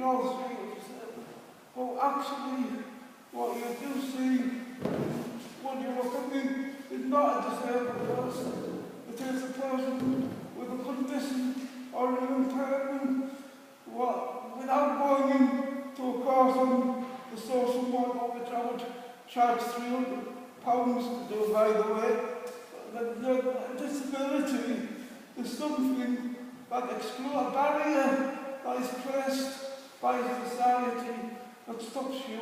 also disabled. But actually, what you do see when you look at me is not a disabled person. It is a person with a condition or an impairment. Without going into a course on the social model, which I would charge £300 to do, by the way, the disability is something that excludes a barrier that is placed by society that stops you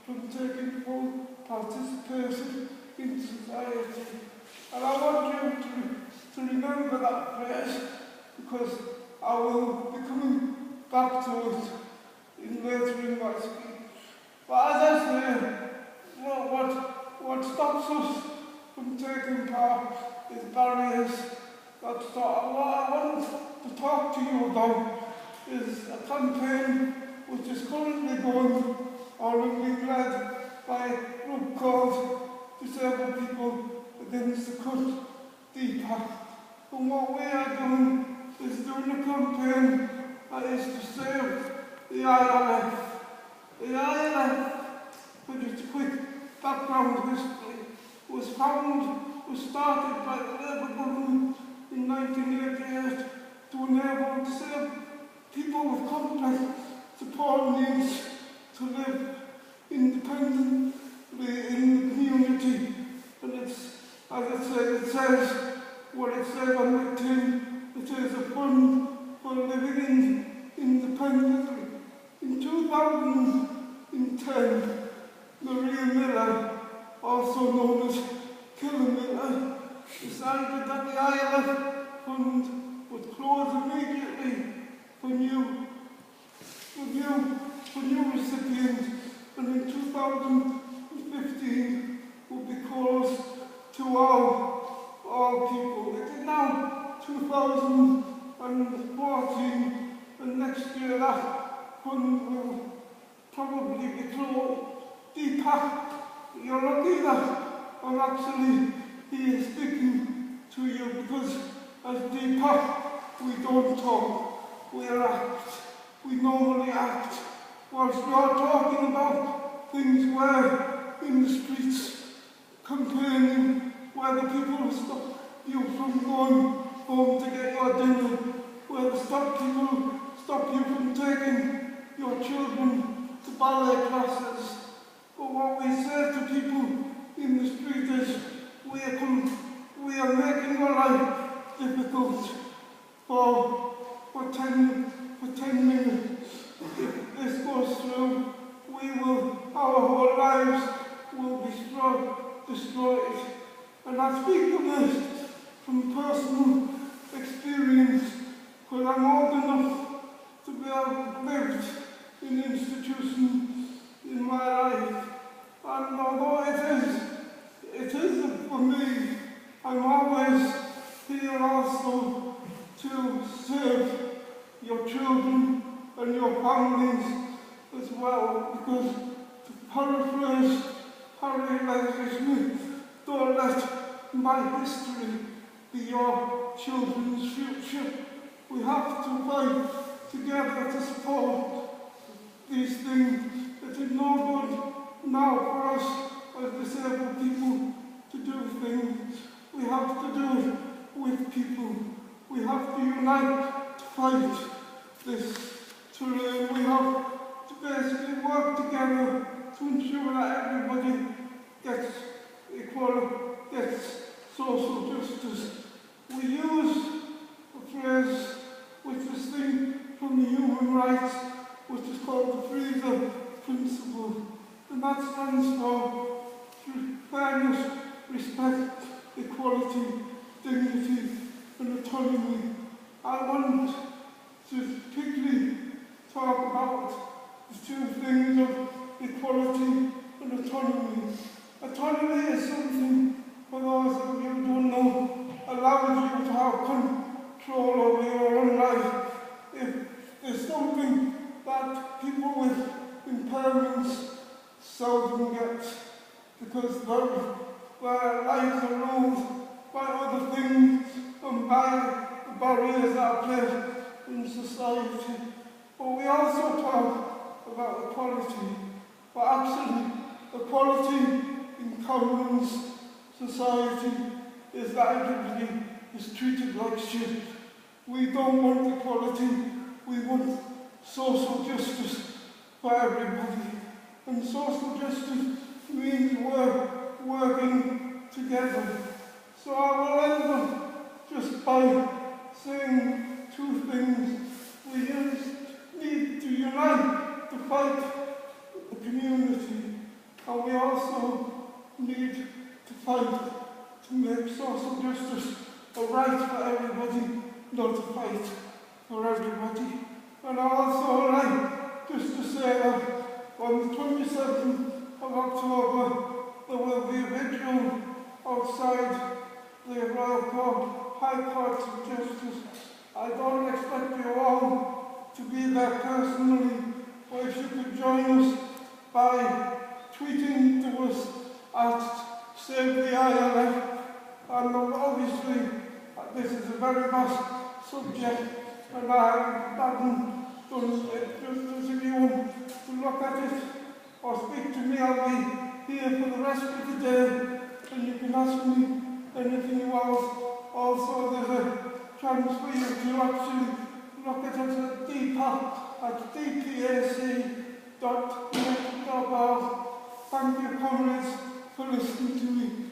from taking full participation in society. And I want you to remember that phrase, because I will be coming back to it later in my speech. But as I say, what stops us from taking part is barriers that stop. What I want to talk to you about is a campaign which is currently going on being led by a group called Disabled People Against the Cut, DPAC. And what we are doing is doing a campaign that is to save the ILF. The ILF, for just a quick background history, was started by the Labour government in 1988 to enable disabled people with complex support needs to live independently in the community. And it's, as it says what it says on the tin, it is a fund for living independently. In 2010, Maria Miller, also known as Killer Miller, decided that the ILF fund would close immediately for new recipients, and in 2015 would be closed to all people. It is now 2014, and next year that fund will probably be closed. DPAC, you're lucky that I'm actually here speaking to you, because as DPAC we don't talk, we act. We normally act. Whilst we are talking about things where in the streets complaining where the people stop you from going home to get your dinner, where the people stop you from taking your children to ballet classes. But what we say to people in the street is we are making your life difficult for 10 minutes. If this goes through, our whole lives will be destroyed. And I speak of this from personal experience, because I'm old enough to be able to live in institutions in my life. And although it is for me, I'm always here also to serve your children and your families as well, because to paraphrase Harry Leslie Smith, don't let my history be your children's future. We have to fight together to support these things. It is no good now for us as disabled people to do things. We have to do it with people. We have to unite to fight this. We have to basically work together to ensure that everybody gets social justice. We use a phrase which is linked from the human rights, which is called the Freedom Principle, and that stands for fairness, respect, equality, dignity, and autonomy. I want to quickly talk about the two things of equality and autonomy. Autonomy is something, for those of you who don't know, allows you to have control over your own life. If there's something that people with impairments seldom get, because their lives are ruled by other things and by the barriers that are placed in society. But we also talk about equality, but actually equality in Cameron's society is that everybody is treated like shit. We don't want equality, we want social justice for everybody. And social justice means working together. So I will end up just by saying two things. We need to unite to fight the community, and we also need to fight to make social justice a right for everybody, not a fight for everybody. And I also like just to say that on the 27th of October there will be a vigil outside the Royal Court, High Court of Justice. I don't expect you all to be there personally, but if you could join us by tweeting to us at Save the ILF, and obviously this is a very vast subject, and I haven't done it just if you want to look at it or speak to me. I'll be here for the rest of the day, and you can ask me anything you want. Also, there's a chance for you to actually look at it at DPAC at dpac.net.org. Thank you, comrades, for listening to me.